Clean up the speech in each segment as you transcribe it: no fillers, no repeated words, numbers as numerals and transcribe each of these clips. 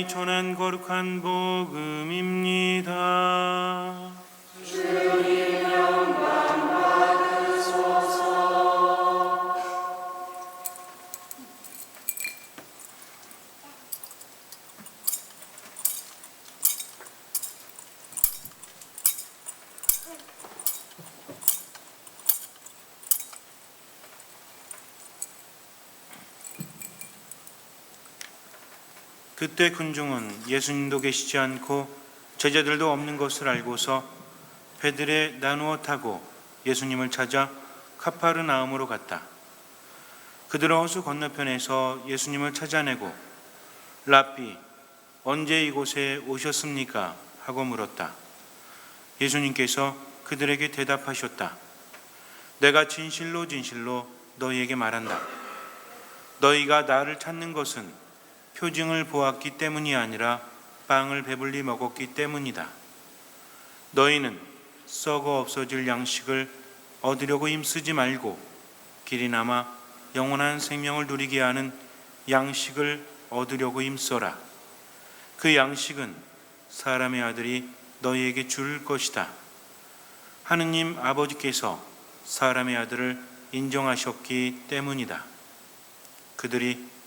하나님이 전한 거룩한 복음입니다. 주님 영광 받으소서. 그때 군중은 예수님도 계시지 않고 제자들도 없는 것을 알고서 배들에 나누어 타고 예수님을 찾아 카파르나움으로 갔다. 그들은 호수 건너편에서 예수님을 찾아내고 랍비, 언제 이곳에 오셨습니까? 하고 물었다. 예수님께서 그들에게 대답하셨다. 내가 진실로 진실로 너희에게 말한다. 너희가 나를 찾는 것은 표징을 보았기 때문이 아니라 빵을 배불리 먹었기 때문이다. 너희는 썩어 없어질 양식을 얻으려고 힘쓰지 말고 길이 남아 영원한 생명을 누리게 하는 양식을 얻으려고 힘써라. 그 양식은 사람의 아들이 너희에게 줄 것이다. 하느님 아버지께서 사람의 아들을 인정하셨기 때문이다. 그들이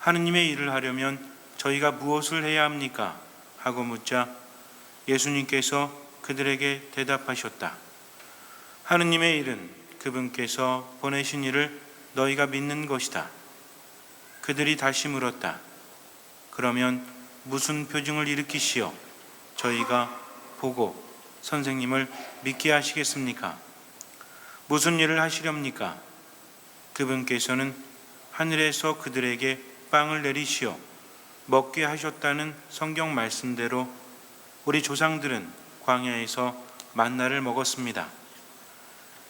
하느님의 일을 하려면 저희가 무엇을 해야 합니까? 하고 묻자 예수님께서 그들에게 대답하셨다. 하느님의 일은 그분께서 보내신 이를 너희가 믿는 것이다. 그들이 다시 물었다. 그러면 무슨 표징을 일으키시어 저희가 보고 선생님을 믿게 하시겠습니까? 무슨 일을 하시렵니까? 그분께서는 하늘에서 그들에게 빵을 내리시어 먹게 하셨다는 성경 말씀대로 우리 조상들은 광야에서 만나를 먹었습니다.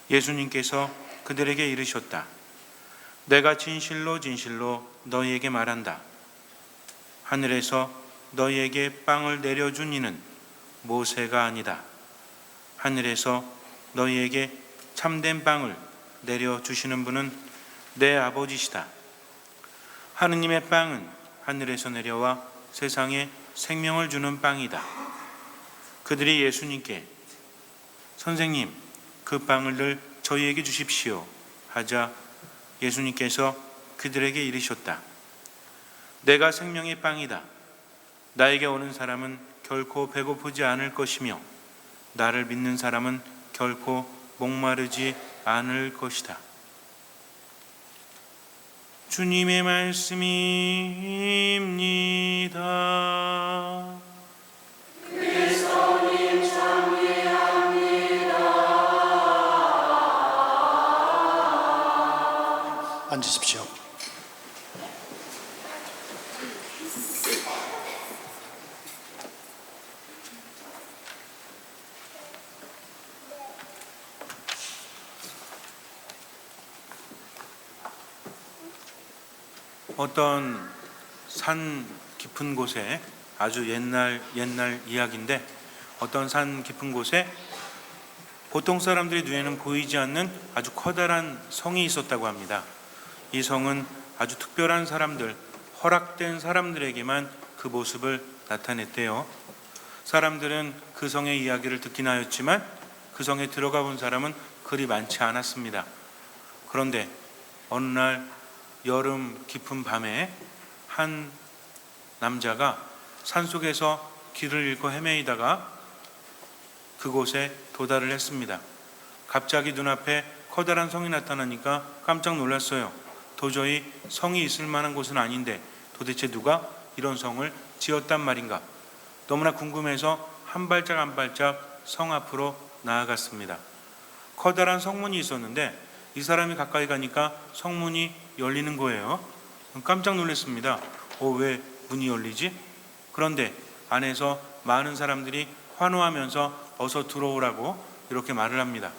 예수님께서 그들에게 이르셨다. 내가 진실로 진실로 너희에게 말한다. 하늘에서 너희에게 빵을 내려준 이는 모세가 아니다. 하늘에서 너희에게 참된 빵을 내려주시는 분은 내 아버지시다. 하느님의 빵은 하늘에서 내려와 세상에 생명을 주는 빵이다. 그들이 예수님께 선생님, 그 빵을 늘 저희에게 주십시오 하자 예수님께서 그들에게 이르셨다. 내가 생명의 빵이다. 나에게 오는 사람은 결코 배고프지 않을 것이며 나를 믿는 사람은 결코 목마르지 않을 것이다. 주님의 말씀입니다. 그리스도님 찬미합니다. 앉으십시오. 어떤 산 깊은 곳에 아주 옛날 이야기인데 어떤 산 깊은 곳에 보통 사람들의 눈에는 보이지 않는 아주 커다란 성이 있었다고 합니다. 이 성은 아주 특별한 사람들, 허락된 사람들에게만 그 모습을 나타냈대요. 사람들은 그 성의 이야기를 듣긴 하였지만 그 성에 들어가 본 사람은 그리 많지 않았습니다. 그런데 어느 날 여름 깊은 밤에 한 남자가 산속에서 길을 잃고 헤매이다가 그곳에 도달을 했습니다. 갑자기 눈앞에 커다란 성이 나타나니까 깜짝 놀랐어요. 도저히 성이 있을 만한 곳은 아닌데 도대체 누가 이런 성을 지었단 말인가? 너무나 궁금해서 한 발짝 한 발짝 성 앞으로 나아갔습니다. 커다란 성문이 있었는데 이 사람이 가까이 가니까 성문이 열리는 거예요. 깜짝 놀랐습니다. 왜 문이 열리지? 그런데 안에서 많은 사람들이 환호하면서 어서 들어오라고 이렇게 말을 합니다.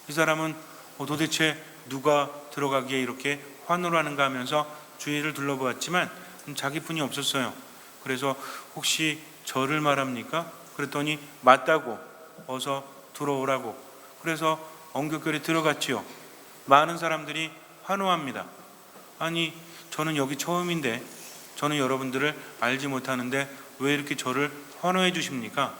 이 사람은 도대체 누가 들어가기에 이렇게 환호를 하는가 하면서 주위를 둘러보았지만 자기뿐이 없었어요. 그래서 혹시 저를 말합니까? 그랬더니 맞다고 어서 들어오라고. 그래서 엉겹결에 들어갔지요. 많은 사람들이 환호합니다. 아니 저는 여기 처음인데 저는 여러분들을 알지 못하는데 왜 이렇게 저를 환호해 주십니까?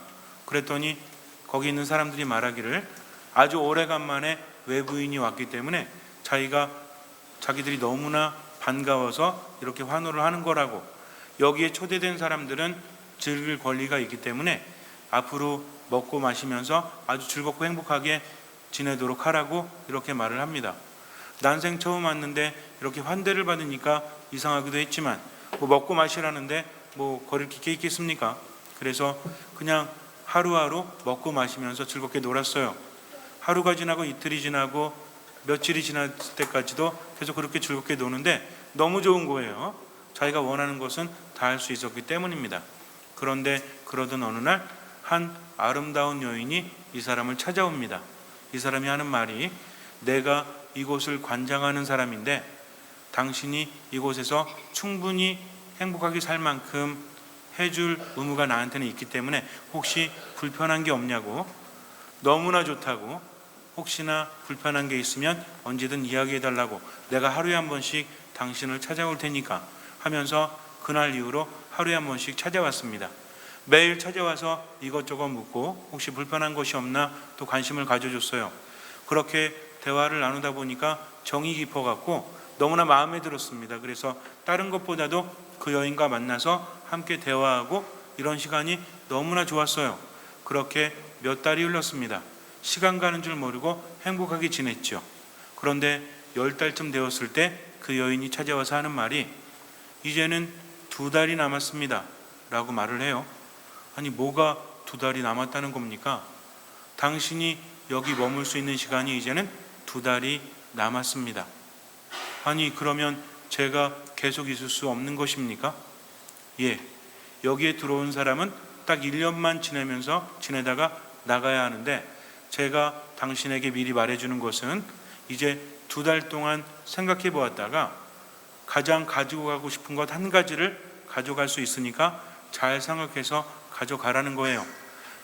그랬더니 거기 있는 사람들이 말하기를 아주 오래간만에 외부인이 왔기 때문에 자기들이 너무나 반가워서 이렇게 환호를 하는 거라고, 여기에 초대된 사람들은 즐길 권리가 있기 때문에 앞으로 먹고 마시면서 아주 즐겁고 행복하게 지내도록 하라고 이렇게 말을 합니다. 난생 처음 왔는데 이렇게 환대를 받으니까 이상하기도 했지만 뭐 먹고 마시라는데 뭐 거릴 게 있겠습니까? 그래서 그냥 하루하루 먹고 마시면서 즐겁게 놀았어요. 하루가 지나고 이틀이 지나고 며칠이 지날 때까지도 계속 그렇게 즐겁게 노는데 너무 좋은 거예요. 자기가 원하는 것은 다 할 수 있었기 때문입니다. 그런데 그러던 어느 날 한 아름다운 여인이 이 사람을 찾아옵니다. 이 사람이 하는 말이, 내가 이곳을 관장하는 사람인데 당신이 이곳에서 충분히 행복하게 살 만큼 해줄 의무가 나한테는 있기 때문에 혹시 불편한 게 없냐고, 너무나 좋다고, 혹시나 불편한 게 있으면 언제든 이야기해달라고, 내가 하루에 한 번씩 당신을 찾아올 테니까 하면서 그날 이후로 하루에 한 번씩 찾아왔습니다. 매일 찾아와서 이것저것 묻고 혹시 불편한 것이 없나 또 관심을 가져줬어요. 그렇게 대화를 나누다 보니까 정이 깊어갖고 너무나 마음에 들었습니다. 그래서 다른 것보다도 그 여인과 만나서 함께 대화하고 이런 시간이 너무나 좋았어요. 그렇게 몇 달이 흘렀습니다. 시간 가는 줄 모르고 행복하게 지냈죠. 그런데 10달쯤 되었을 때 그 여인이 찾아와서 하는 말이, 이제는 2달이 남았습니다 라고 말을 해요. 아니, 뭐가 2달이 남았다는 겁니까? 당신이 여기 머물 수 있는 시간이 이제는 2달이 남았습니다. 아니, 그러면 제가 계속 있을 수 없는 것입니까? 예, 여기에 들어온 사람은 딱 1년만 지내다가 나가야 하는데, 제가 당신에게 미리 말해주는 것은 이제 2달 동안 생각해 보았다가 가장 가지고 가고 싶은 것 한 가지를 가져갈 수 있으니까 잘 생각해서 가져가라는 거예요.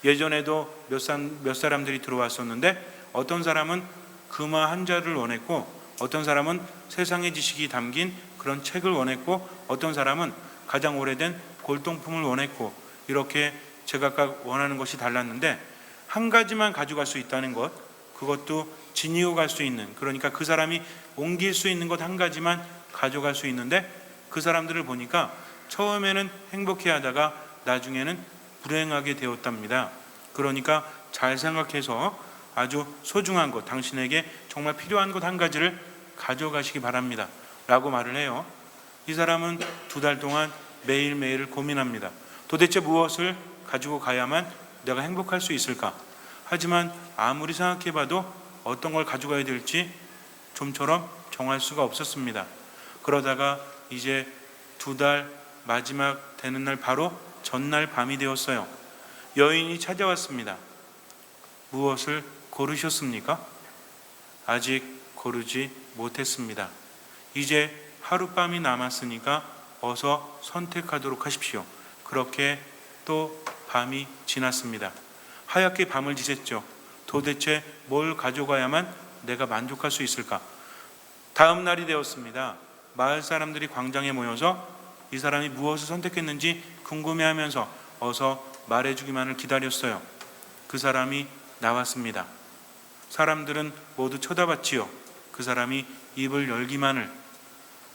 예전에도 몇 사람들이 들어왔었는데 어떤 사람은 금화 한 자를 원했고, 어떤 사람은 세상의 지식이 담긴 그런 책을 원했고, 어떤 사람은 가장 오래된 골동품을 원했고, 이렇게 제각각 원하는 것이 달랐는데 한 가지만 가져갈 수 있다는 것, 그것도 지니고 갈 수 있는, 그러니까 그 사람이 옮길 수 있는 것 한 가지만 가져갈 수 있는데, 그 사람들을 보니까 처음에는 행복해 하다가 나중에는 불행하게 되었답니다. 그러니까 잘 생각해서 아주 소중한 것, 당신에게 정말 필요한 것 한 가지를 가져가시기 바랍니다 라고 말을 해요. 이 사람은 2달 동안 매일매일 고민합니다. 도대체 무엇을 가지고 가야만 내가 행복할 수 있을까? 하지만 아무리 생각해봐도 어떤 걸 가져가야 될지 좀처럼 정할 수가 없었습니다. 그러다가 이제 2달 마지막 되는 날, 바로 전날 밤이 되었어요. 여인이 찾아왔습니다. 무엇을 고르셨습니까? 아직 고르지 못했습니다. 이제 하룻밤이 남았으니까 어서 선택하도록 하십시오. 그렇게 또 밤이 지났습니다. 하얗게 밤을 지샜죠. 도대체 뭘 가져가야만 내가 만족할 수 있을까? 다음 날이 되었습니다. 마을 사람들이 광장에 모여서 이 사람이 무엇을 선택했는지 궁금해하면서 어서 말해주기만을 기다렸어요. 그 사람이 나왔습니다. 사람들은 모두 쳐다봤지요. 그 사람이 입을 열기만을.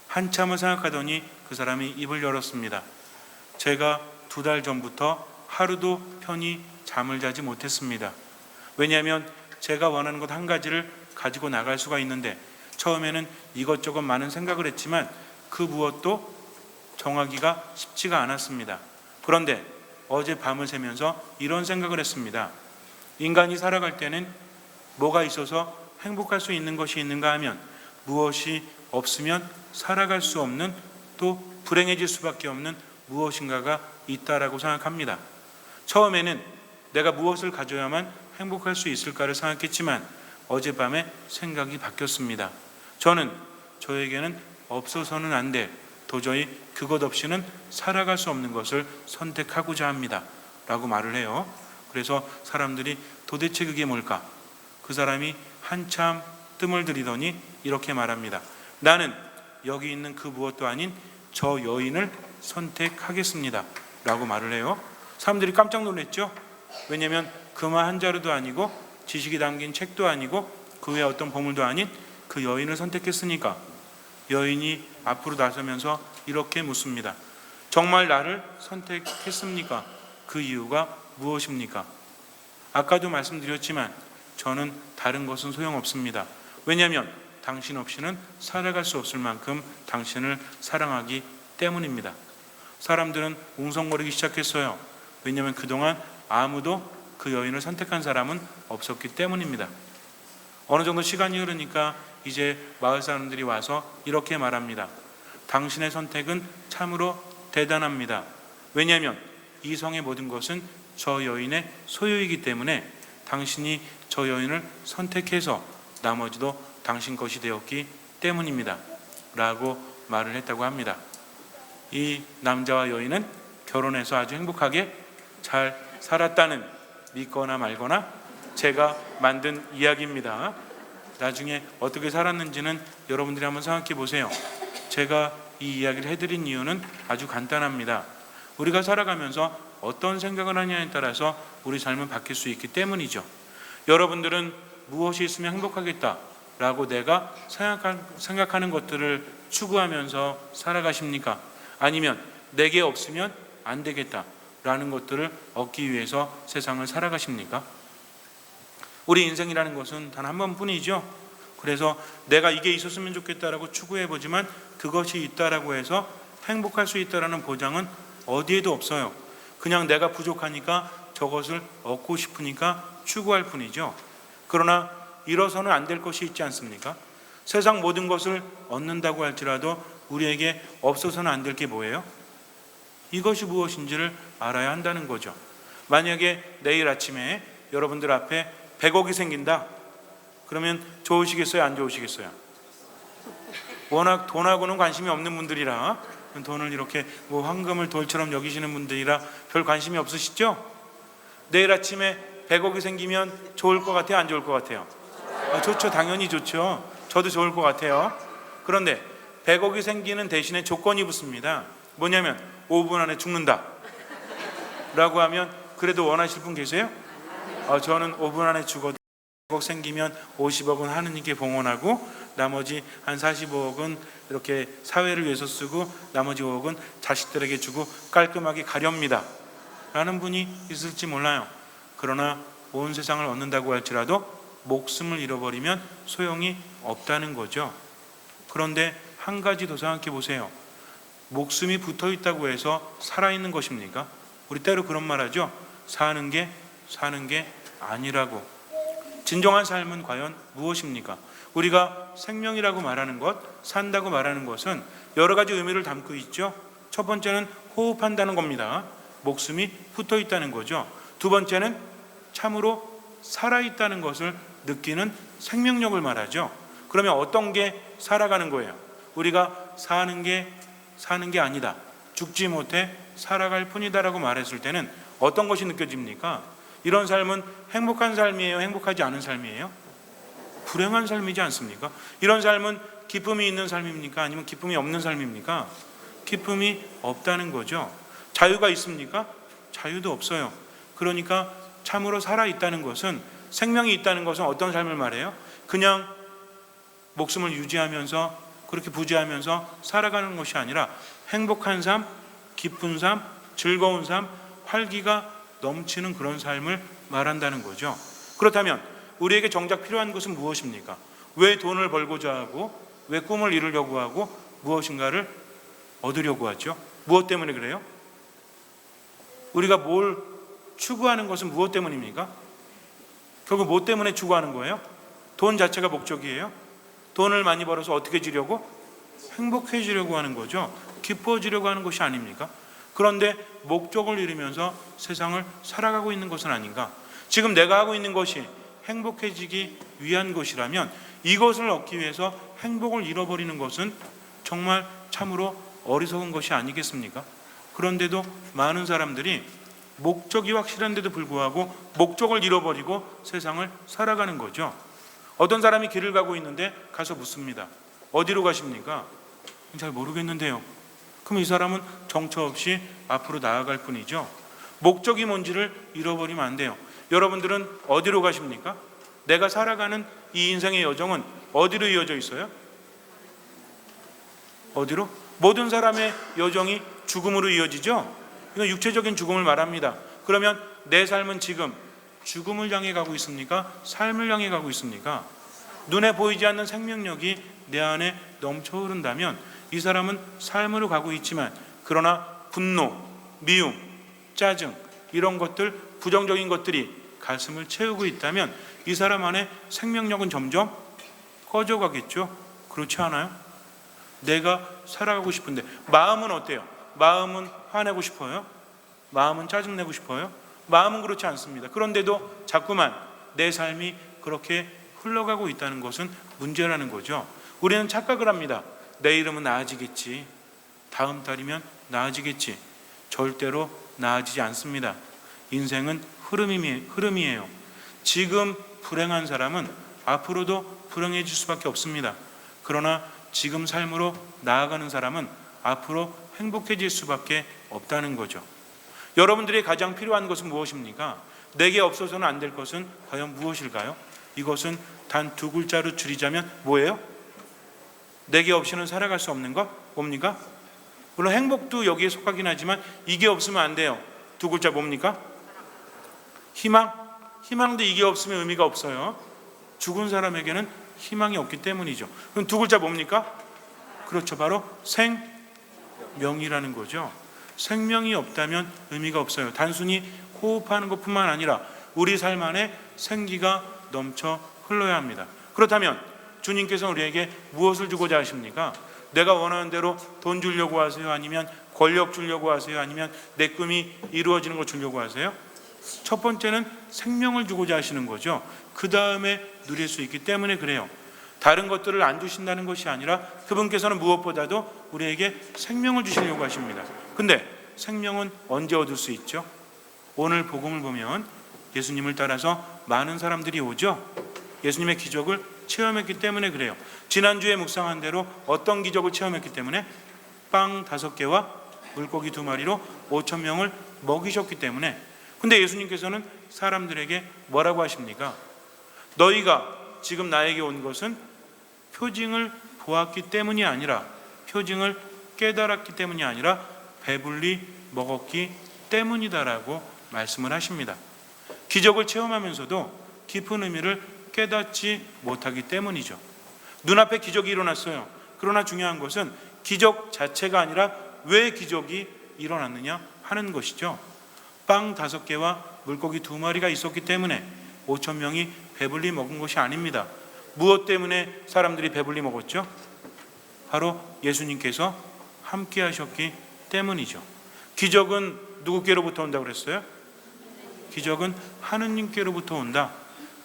한참을 생각하더니 그 사람이 입을 열었습니다. 제가 2달 전부터 하루도 편히 잠을 자지 못했습니다. 왜냐하면 제가 원하는 것 한 가지를 가지고 나갈 수가 있는데, 처음에는 이것저것 많은 생각을 했지만 그 무엇도 정하기가 쉽지가 않았습니다. 그런데 어제 밤을 새면서 이런 생각을 했습니다. 인간이 살아갈 때는 뭐가 있어서 행복할 수 있는 것이 있는가 하면, 무엇이 없으면 살아갈 수 없는, 또 불행해질 수밖에 없는 무엇인가가 있다라고 생각합니다. 처음에는 내가 무엇을 가져야만 행복할 수 있을까를 생각했지만 어젯밤에 생각이 바뀌었습니다. 저에게는 없어서는 안 될, 도저히 그것 없이는 살아갈 수 없는 것을 선택하고자 합니다 라고 말을 해요. 그래서 사람들이 도대체 그게 뭘까? 그 사람이 한참 뜸을 들이더니 이렇게 말합니다. 나는 여기 있는 그 무엇도 아닌 저 여인을 선택하겠습니다 라고 말을 해요. 사람들이 깜짝 놀랐죠. 왜냐하면 금화 한 자루도 아니고 지식이 담긴 책도 아니고 그 외에 어떤 보물도 아닌 그 여인을 선택했으니까. 여인이 앞으로 나서면서 이렇게 묻습니다. 정말 나를 선택했습니까? 그 이유가 무엇입니까? 아까도 말씀드렸지만 저는 다른 것은 소용없습니다. 왜냐하면 당신 없이는 살아갈 수 없을 만큼 당신을 사랑하기 때문입니다. 사람들은 웅성거리기 시작했어요. 왜냐하면 그동안 아무도 그 여인을 선택한 사람은 없었기 때문입니다. 어느 정도 시간이 흐르니까 이제 마을 사람들이 와서 이렇게 말합니다. 당신의 선택은 참으로 대단합니다. 왜냐하면 이 성의 모든 것은 저 여인의 소유이기 때문에 당신이 저 여인을 선택해서 나머지도 당신 것이 되었기 때문입니다 라고 말을 했다고 합니다. 이 남자와 여인은 결혼해서 아주 행복하게 잘 살았다는, 믿거나 말거나 제가 만든 이야기입니다. 나중에 어떻게 살았는지는 여러분들이 한번 생각해 보세요. 제가 이 이야기를 해드린 이유는 아주 간단합니다. 우리가 살아가면서 어떤 생각을 하냐에 따라서 우리 삶은 바뀔 수 있기 때문이죠. 여러분들은 무엇이 있으면 행복하겠다라고 내가 생각하는 것들을 추구하면서 살아가십니까? 아니면 내게 없으면 안 되겠다라는 것들을 얻기 위해서 세상을 살아가십니까? 우리 인생이라는 것은 단 한 번뿐이죠. 그래서 내가 이게 있었으면 좋겠다라고 추구해보지만 그것이 있다라고 해서 행복할 수 있다라는 보장은 어디에도 없어요. 그냥 내가 부족하니까 저것을 얻고 싶으니까 추구할 뿐이죠. 그러나 이뤄서는 안 될 것이 있지 않습니까? 세상 모든 것을 얻는다고 할지라도 우리에게 없어서는 안 될 게 뭐예요? 이것이 무엇인지를 알아야 한다는 거죠. 만약에 내일 아침에 여러분들 앞에 100억이 생긴다. 그러면 좋으시겠어요? 안 좋으시겠어요? 워낙 돈하고는 관심이 없는 분들이라, 돈을 이렇게 뭐 황금을 돌처럼 여기시는 분들이라 별 관심이 없으시죠? 내일 아침에 100억이 생기면 좋을 것 같아요? 안 좋을 것 같아요? 좋죠. 당연히 좋죠. 저도 좋을 것 같아요. 그런데 100억이 생기는 대신에 조건이 붙습니다. 뭐냐면 5분 안에 죽는다 라고 하면 그래도 원하실 분 계세요? 저는 5분 안에 죽어도 100억 생기면 50억은 하느님께 봉헌하고 나머지 한 45억은 이렇게 사회를 위해서 쓰고 나머지 5억은 자식들에게 주고 깔끔하게 가렵니다 라는 분이 있을지 몰라요. 그러나 온 세상을 얻는다고 할지라도 목숨을 잃어버리면 소용이 없다는 거죠. 그런데 한 가지 더 생각해 보세요. 목숨이 붙어 있다고 해서 살아있는 것입니까? 우리 때로 그런 말 하죠. 사는 게 아니라고. 진정한 삶은 과연 무엇입니까? 우리가 생명이라고 말하는 것, 산다고 말하는 것은 여러 가지 의미를 담고 있죠. 첫 번째는 호흡한다는 겁니다. 목숨이 붙어 있다는 거죠. 두 번째는 참으로 살아있다는 것을 느끼는 생명력을 말하죠. 그러면 어떤 게 살아가는 거예요? 우리가 사는 게 아니다, 죽지 못해 살아갈 뿐이다라고 말했을 때는 어떤 것이 느껴집니까? 이런 삶은 행복한 삶이에요? 행복하지 않은 삶이에요? 불행한 삶이지 않습니까? 이런 삶은 기쁨이 있는 삶입니까? 아니면 기쁨이 없는 삶입니까? 기쁨이 없다는 거죠. 자유가 있습니까? 자유도 없어요. 그러니까 참으로 살아있다는 것은, 생명이 있다는 것은 어떤 삶을 말해요? 그냥 목숨을 유지하면서 그렇게 부지하면서 살아가는 것이 아니라 행복한 삶, 기쁜 삶, 즐거운 삶, 활기가 넘치는 그런 삶을 말한다는 거죠. 그렇다면 우리에게 정작 필요한 것은 무엇입니까? 왜 돈을 벌고자 하고, 왜 꿈을 이루려고 하고, 무엇인가를 얻으려고 하죠? 무엇 때문에 그래요? 우리가 뭘 추구하는 것은 무엇 때문입니까? 결국 무엇 때문에 추구하는 거예요? 돈 자체가 목적이에요? 돈을 많이 벌어서 어떻게 지려고? 행복해지려고 하는 거죠. 기뻐지려고 하는 것이 아닙니까? 그런데 목적을 이루면서 세상을 살아가고 있는 것은 아닌가? 지금 내가 하고 있는 것이 행복해지기 위한 것이라면 이것을 얻기 위해서 행복을 잃어버리는 것은 정말 참으로 어리석은 것이 아니겠습니까? 그런데도 많은 사람들이 목적이 확실한데도 불구하고 목적을 잃어버리고 세상을 살아가는 거죠. 어떤 사람이 길을 가고 있는데 가서 묻습니다. 어디로 가십니까? 잘 모르겠는데요. 그럼 그럼 이 사람은 정처 없이 앞으로 나아갈 뿐이죠. 목적이 뭔지를 잃어버리면 안 돼요. 여러분들은 어디로 가십니까? 내가 살아가는 이 인생의 여정은 어디로 이어져 있어요? 어디로? 모든 사람의 여정이 죽음으로 이어지죠. 이건 육체적인 죽음을 말합니다. 그러면 내 삶은 지금 죽음을 향해 가고 있습니까? 삶을 향해 가고 있습니까? 눈에 보이지 않는 생명력이 내 안에 넘쳐 흐른다면 이 사람은 삶으로 가고 있지만, 그러나 분노, 미움, 짜증, 이런 것들, 부정적인 것들이 가슴을 채우고 있다면 이 사람 안에 생명력은 점점 꺼져가겠죠. 그렇지 않아요? 내가 살아가고 싶은데 마음은 어때요? 마음은 화내고 싶어요? 마음은 짜증내고 싶어요? 마음은 그렇지 않습니다. 그런데도 자꾸만 내 삶이 그렇게 흘러가고 있다는 것은 문제라는 거죠. 우리는 착각을 합니다. 내일이면 나아지겠지, 다음 달이면 나아지겠지. 절대로 나아지지 않습니다. 인생은 흐름이에요. 지금 불행한 사람은 앞으로도 불행해질 수밖에 없습니다. 그러나 지금 삶으로 나아가는 사람은 앞으로 행복해질 수밖에 없다는 거죠. 여러분들이 가장 필요한 것은 무엇입니까? 내게 없어서는 안 될 것은 과연 무엇일까요? 이것은 단 두 글자로 줄이자면 뭐예요? 내게 없이는 살아갈 수 없는 것? 뭡니까? 물론 행복도 여기에 속하긴 하지만 이게 없으면 안 돼요. 두 글자 뭡니까? 희망? 희망도 이게 없으면 의미가 없어요. 죽은 사람에게는 희망이 없기 때문이죠. 그럼 두 글자 뭡니까? 그렇죠. 바로 생명이라는 거죠. 생명이 없다면 의미가 없어요. 단순히 호흡하는 것뿐만 아니라 우리 삶 안에 생기가 넘쳐 흘러야 합니다. 그렇다면 주님께서 우리에게 무엇을 주고자 하십니까? 내가 원하는 대로 돈 주려고 하세요? 아니면 권력 주려고 하세요? 아니면 내 꿈이 이루어지는 거 주려고 하세요? 첫 번째는 생명을 주고자 하시는 거죠. 그 다음에 누릴 수 있기 때문에 그래요. 다른 것들을 안 주신다는 것이 아니라 그분께서는 무엇보다도 우리에게 생명을 주시려고 하십니다. 근데 생명은 언제 얻을 수 있죠? 오늘 복음을 보면 예수님을 따라서 많은 사람들이 오죠. 예수님의 기적을 체험했기 때문에 그래요. 지난주에 묵상한 대로 어떤 기적을 체험했기 때문에? 빵 5개와 물고기 2마리로 5,000명을 먹이셨기 때문에. 근데 예수님께서는 사람들에게 뭐라고 하십니까? 너희가 지금 나에게 온 것은 표징을 보았기 때문이 아니라, 표징을 깨달았기 때문이 아니라 배불리 먹었기 때문이다라고 말씀을 하십니다. 기적을 체험하면서도 깊은 의미를 깨닫지 못하기 때문이죠. 눈앞에 기적이 일어났어요. 그러나 중요한 것은 기적 자체가 아니라 왜 기적이 일어났느냐 하는 것이죠. 빵 5개와 물고기 2마리가 있었기 때문에 5,000명이 배불리 먹은 것이 아닙니다. 무엇 때문에 사람들이 배불리 먹었죠? 바로 예수님께서 함께 하셨기 때문이죠. 기적은 누구께로부터 온다고 그랬어요? 기적은 하느님께로부터 온다.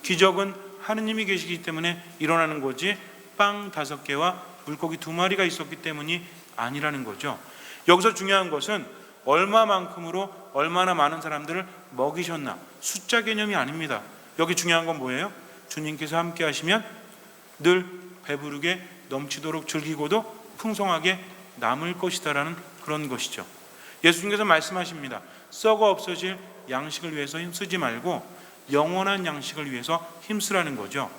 기적은 하느님이 계시기 때문에 일어나는 거지 빵 5개와 물고기 2마리가 있었기 때문이 아니라는 거죠. 여기서 중요한 것은 얼마만큼으로 얼마나 많은 사람들을 먹이셨나, 숫자 개념이 아닙니다. 여기 중요한 건 뭐예요? 주님께서 함께 하시면 늘 배부르게 넘치도록 즐기고도 풍성하게 남을 것이다라는 그런 것이죠. 예수님께서 말씀하십니다. 썩어 없어질 양식을 위해서 힘쓰지 말고 영원한 양식을 위해서 힘쓰라는 거죠.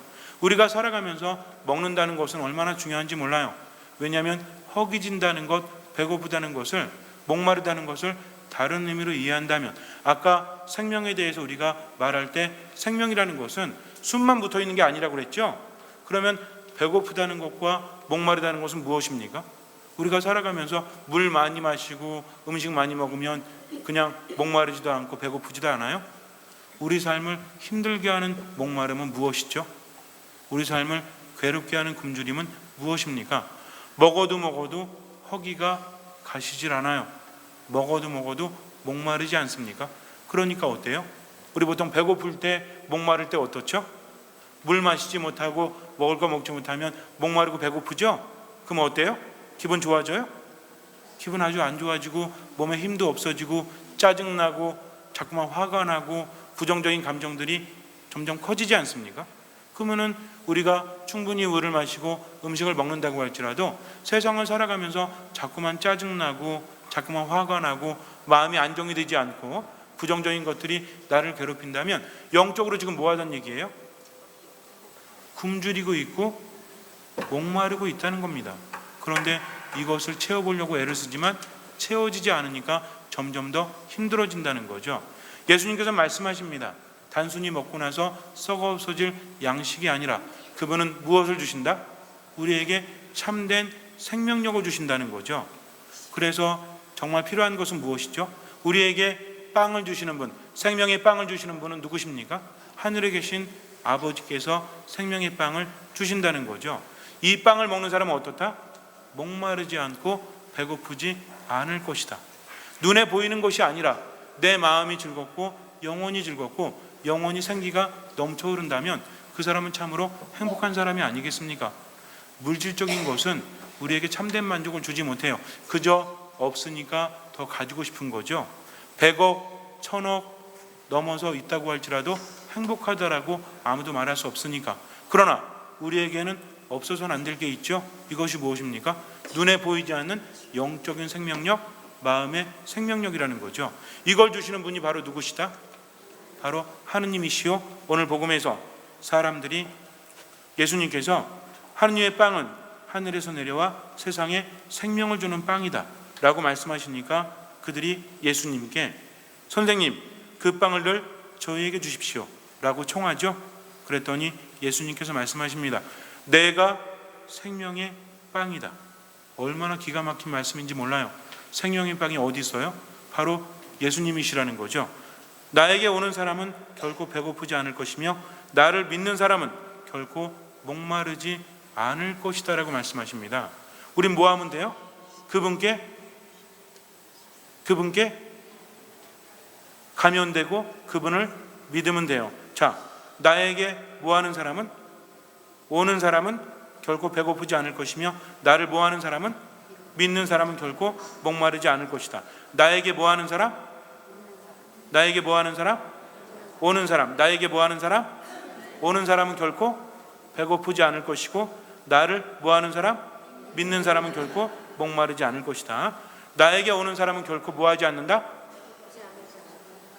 우리가 살아가면서 먹는다는 것은 얼마나 중요한지 몰라요. 왜냐하면 허기진다는 것, 배고프다는 것을, 목마르다는 것을 다른 의미로 이해한다면, 아까 생명에 대해서 우리가 말할 때 생명이라는 것은 숨만 붙어 있는 게 아니라고 그랬죠. 그러면 배고프다는 것과 목마르다는 것은 무엇입니까? 우리가 살아가면서 물 많이 마시고 음식 많이 먹으면 그냥 목마르지도 않고 배고프지도 않아요? 우리 삶을 힘들게 하는 목마름은 무엇이죠? 우리 삶을 괴롭게 하는 굶주림은 무엇입니까? 먹어도 허기가 가시질 않아요. 먹어도 목마르지 않습니까? 그러니까 어때요? 우리 보통 배고플 때, 목마를 때 어떻죠? 물 마시지 못하고 먹을 거 먹지 못하면 목마르고 배고프죠? 그럼 어때요? 기분 좋아져요? 기분 아주 안 좋아지고 몸에 힘도 없어지고 짜증나고 자꾸만 화가 나고 부정적인 감정들이 점점 커지지 않습니까? 그러면은 우리가 충분히 물을 마시고 음식을 먹는다고 할지라도 세상을 살아가면서 자꾸만 짜증나고 자꾸만 화가 나고 마음이 안정이 되지 않고 부정적인 것들이 나를 괴롭힌다면 영적으로 지금 뭐 하던 얘기예요? 굶주리고 있고 목마르고 있다는 겁니다. 그런데 이것을 채워보려고 애를 쓰지만 채워지지 않으니까 점점 더 힘들어진다는 거죠. 예수님께서 말씀하십니다. 단순히 먹고 나서 썩어 없어질 양식이 아니라 그분은 무엇을 주신다? 우리에게 참된 생명력을 주신다는 거죠. 그래서 정말 필요한 것은 무엇이죠? 우리에게 빵을 주시는 분, 생명의 빵을 주시는 분은 누구십니까? 하늘에 계신 아버지께서 생명의 빵을 주신다는 거죠. 이 빵을 먹는 사람은 어떻다? 목마르지 않고 배고프지 않을 것이다. 눈에 보이는 것이 아니라 내 마음이 즐겁고 영혼이 즐겁고 영혼이 생기가 넘쳐 흐른다면 그 사람은 참으로 행복한 사람이 아니겠습니까? 물질적인 것은 우리에게 참된 만족을 주지 못해요. 그저 없으니까 더 가지고 싶은 거죠. 100억, 1000억 넘어서 있다고 할지라도 행복하다라고 아무도 말할 수 없으니까. 그러나 우리에게는 없어서는 안 될 게 있죠. 이것이 무엇입니까? 눈에 보이지 않는 영적인 생명력, 마음의 생명력이라는 거죠. 이걸 주시는 분이 바로 누구시다? 바로 하느님이시오. 오늘 복음에서 사람들이 예수님께서 하느님의 빵은 하늘에서 내려와 세상에 생명을 주는 빵이다 라고 말씀하시니까 그들이 예수님께 선생님 그 빵을 늘 저희에게 주십시오 라고 청하죠. 그랬더니 예수님께서 말씀하십니다. 내가 생명의 빵이다. 얼마나 기가 막힌 말씀인지 몰라요. 생명의 빵이 어디 있어요? 바로 예수님이시라는 거죠. 나에게 오는 사람은 결코 배고프지 않을 것이며 나를 믿는 사람은 결코 목마르지 않을 것이다 라고 말씀하십니다. 우린 뭐 하면 돼요? 그분께 가면되고 그분을 믿으면 돼요. 자, 나에게 뭐 하는 사람은 오는 사람은 결코 배고프지 않을 것이며 나를 뭐 하는 사람은 믿는 사람은 결코 목마르지 않을 것이다. 나에게 뭐 하는 사람? 나에게 뭐 하는 사람? 오는 사람. 나에게 뭐 하는 사람? 오는 사람은 결코 배고프지 않을 것이고 나를 뭐 하는 사람? 믿는 사람은 결코 목마르지 않을 것이다. 나에게 오는 사람은 결코 뭐 하지 않는다?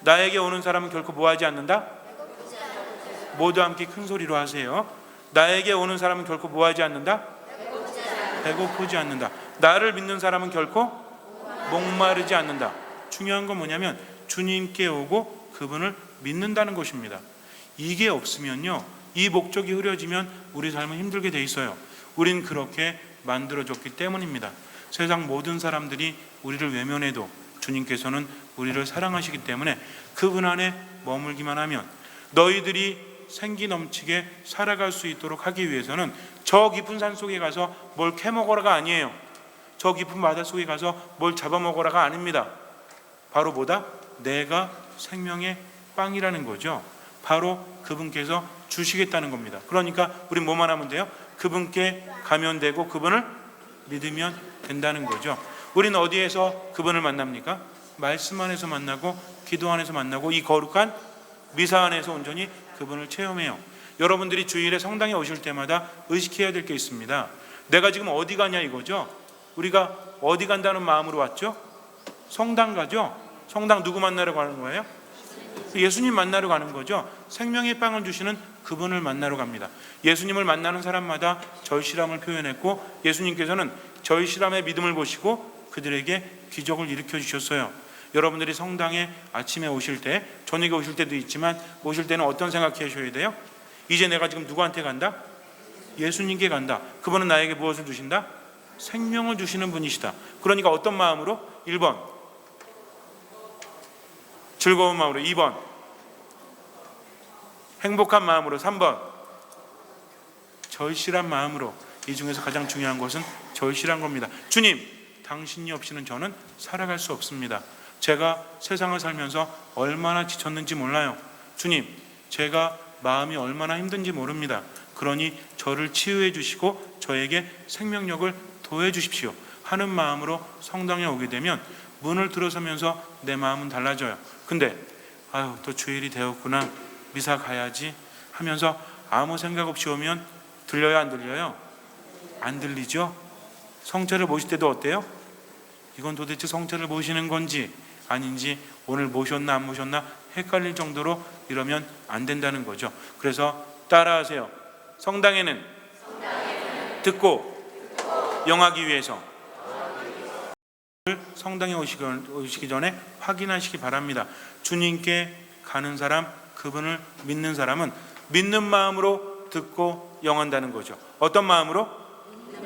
나에게 오는 사람은 결코 뭐 하지 않는다? 모두 함께 큰 소리로 하세요. 나에게 오는 사람은 결코 뭐 하지 않는다? 배고프지 않는다. 나를 믿는 사람은 결코 목마르지 않는다. 중요한 건 뭐냐면 주님께 오고 그분을 믿는다는 것입니다. 이게 없으면요, 이 목적이 흐려지면 우리 삶은 힘들게 돼 있어요. 우린 그렇게 만들어졌기 때문입니다. 세상 모든 사람들이 우리를 외면해도 주님께서는 우리를 사랑하시기 때문에 그분 안에 머물기만 하면 너희들이 생기 넘치게 살아갈 수 있도록 하기 위해서는 저 깊은 산 속에 가서 뭘 캐먹어라가 아니에요. 저 깊은 바다 속에 가서 뭘 잡아먹어라가 아닙니다. 바로 뭐다? 내가 생명의 빵이라는 거죠. 바로 그분께서 주시겠다는 겁니다. 그러니까 우린 뭐만 하면 돼요? 그분께 가면 되고 그분을 믿으면 된다는 거죠. 우리는 어디에서 그분을 만납니까? 말씀 안에서 만나고 기도 안에서 만나고 이 거룩한 미사 안에서 온전히 그분을 체험해요. 여러분들이 주일에 성당에 오실 때마다 의식해야 될 게 있습니다. 내가 지금 어디 가냐 이거죠. 우리가 어디 간다는 마음으로 왔죠? 성당 가죠. 성당 누구 만나러 가는 거예요? 예수님 만나러 가는 거죠. 생명의 빵을 주시는 그분을 만나러 갑니다. 예수님을 만나는 사람마다 절실함을 표현했고 예수님께서는 절실함의 믿음을 보시고 그들에게 기적을 일으켜 주셨어요. 여러분들이 성당에 아침에 오실 때, 저녁에 오실 때도 있지만 오실 때는 어떤 생각해 하셔야 돼요? 이제 내가 지금 누구한테 간다? 예수님께 간다. 그분은 나에게 무엇을 주신다? 생명을 주시는 분이시다. 그러니까 어떤 마음으로? 1번 즐거운 마음으로, 2번 행복한 마음으로, 3번 절실한 마음으로. 이 중에서 가장 중요한 것은 절실한 겁니다. 주님, 당신이 없이는 저는 살아갈 수 없습니다. 제가 세상을 살면서 얼마나 지쳤는지 몰라요. 주님, 제가 마음이 얼마나 힘든지 모릅니다. 그러니 저를 치유해 주시고 저에게 생명력을 도해 주십시오 하는 마음으로 성당에 오게 되면 문을 들어서면서 내 마음은 달라져요. 근데 또 주일이 되었구나, 미사 가야지 하면서 아무 생각 없이 오면 들려요, 안 들려요? 안 들리죠? 성체를 모실 때도 어때요? 이건 도대체 성체를 모시는 건지 아닌지, 오늘 모셨나 안 모셨나 헷갈릴 정도로 이러면 안 된다는 거죠. 그래서 따라하세요. 성당에는 듣고 영하기 위해서 성당에 오시기 전에 확인하시기 바랍니다. 주님께 가는 사람, 그분을 믿는 사람은 믿는 마음으로 듣고 영한다는 거죠. 어떤 마음으로?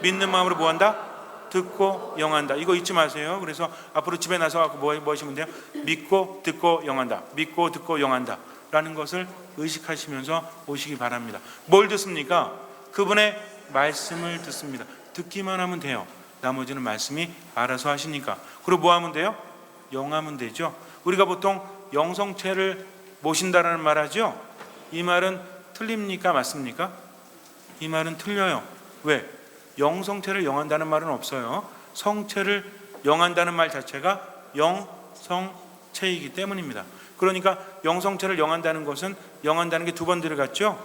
믿는 마음으로 뭐 한다? 듣고 영한다. 이거 잊지 마세요. 그래서 앞으로 집에 나서 뭐 하시면 돼요? 믿고 듣고 영한다. 믿고 듣고 영한다 라는 것을 의식하시면서 오시기 바랍니다. 뭘 듣습니까? 그분의 말씀을 듣습니다. 듣기만 하면 돼요. 나머지는 말씀이 알아서 하시니까. 그리고 뭐 하면 돼요? 영하면 되죠. 우리가 보통 영성체를 모신다라는 말 하죠. 이 말은 틀립니까? 맞습니까? 이 말은 틀려요. 왜? 영성체를 영한다는 말은 없어요. 성체를 영한다는 말 자체가 영성체이기 때문입니다. 그러니까 영성체를 영한다는 것은 영한다는 게 두 번 들어갔죠.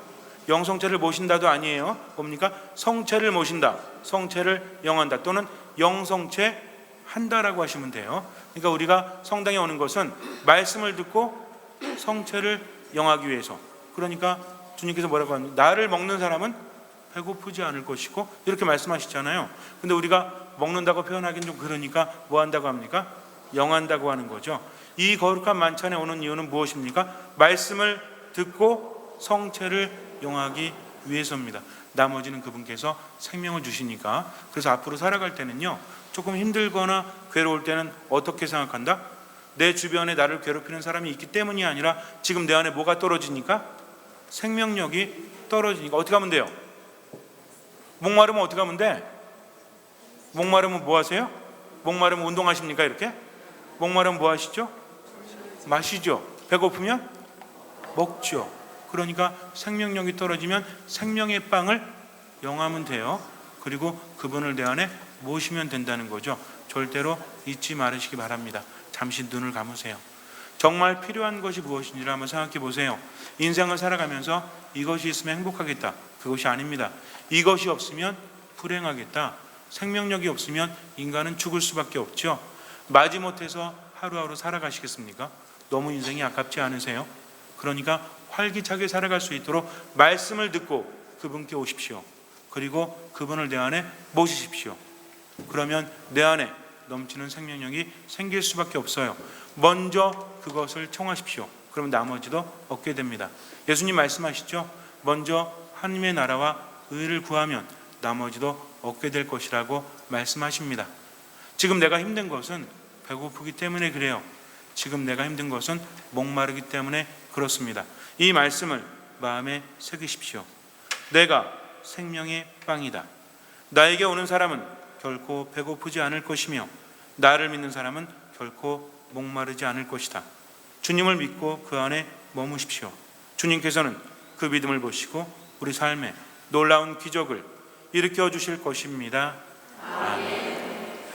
영성체를 모신다도 아니에요. 뭡니까? 성체를 모신다, 성체를 영한다, 또는 영성체 한다라고 하시면 돼요. 그러니까 우리가 성당에 오는 것은 말씀을 듣고 성체를 영하기 위해서. 그러니까 주님께서 뭐라고 합니까? 나를 먹는 사람은 배고프지 않을 것이고, 이렇게 말씀하시잖아요. 근데 우리가 먹는다고 표현하기는 좀 그러니까 뭐 한다고 합니까? 영한다고 하는 거죠. 이 거룩한 만찬에 오는 이유는 무엇입니까? 말씀을 듣고 성체를 영하기 위해서입니다. 나머지는 그분께서 생명을 주시니까. 그래서 앞으로 살아갈 때는요, 조금 힘들거나 괴로울 때는 어떻게 생각한다? 내 주변에 나를 괴롭히는 사람이 있기 때문이 아니라 지금 내 안에 뭐가 떨어지니까? 생명력이 떨어지니까. 어떻게 하면 돼요? 목마르면 어떻게 하면 돼? 목마르면 뭐 하세요? 목마르면 운동하십니까? 이렇게? 목마르면 뭐 하시죠? 마시죠. 배고프면 먹죠. 그러니까 생명력이 떨어지면 생명의 빵을 영하면 돼요. 그리고 그분을 내 안에 모시면 된다는 거죠. 절대로 잊지 말으시기 바랍니다. 잠시 눈을 감으세요. 정말 필요한 것이 무엇인지를 한번 생각해 보세요. 인생을 살아가면서 이것이 있으면 행복하겠다, 그것이 아닙니다. 이것이 없으면 불행하겠다, 생명력이 없으면 인간은 죽을 수밖에 없죠. 마지못해서 하루하루 살아가시겠습니까? 너무 인생이 아깝지 않으세요? 그러니까 활기차게 살아갈 수 있도록 말씀을 듣고 그분께 오십시오. 그리고 그분을 내 안에 모시십시오. 그러면 내 안에 넘치는 생명력이 생길 수밖에 없어요. 먼저 그것을 청하십시오. 그러면 나머지도 얻게 됩니다. 예수님 말씀하시죠. 먼저 하나님의 나라와 의를 구하면 나머지도 얻게 될 것이라고 말씀하십니다. 지금 내가 힘든 것은 배고프기 때문에 그래요. 지금 내가 힘든 것은 목마르기 때문에 그렇습니다. 이 말씀을 마음에 새기십시오. 내가 생명의 빵이다. 나에게 오는 사람은 결코 배고프지 않을 것이며 나를 믿는 사람은 결코 목마르지 않을 것이다. 주님을 믿고 그 안에 머무십시오. 주님께서는 그 믿음을 보시고 우리 삶에 놀라운 기적을 일으켜 주실 것입니다.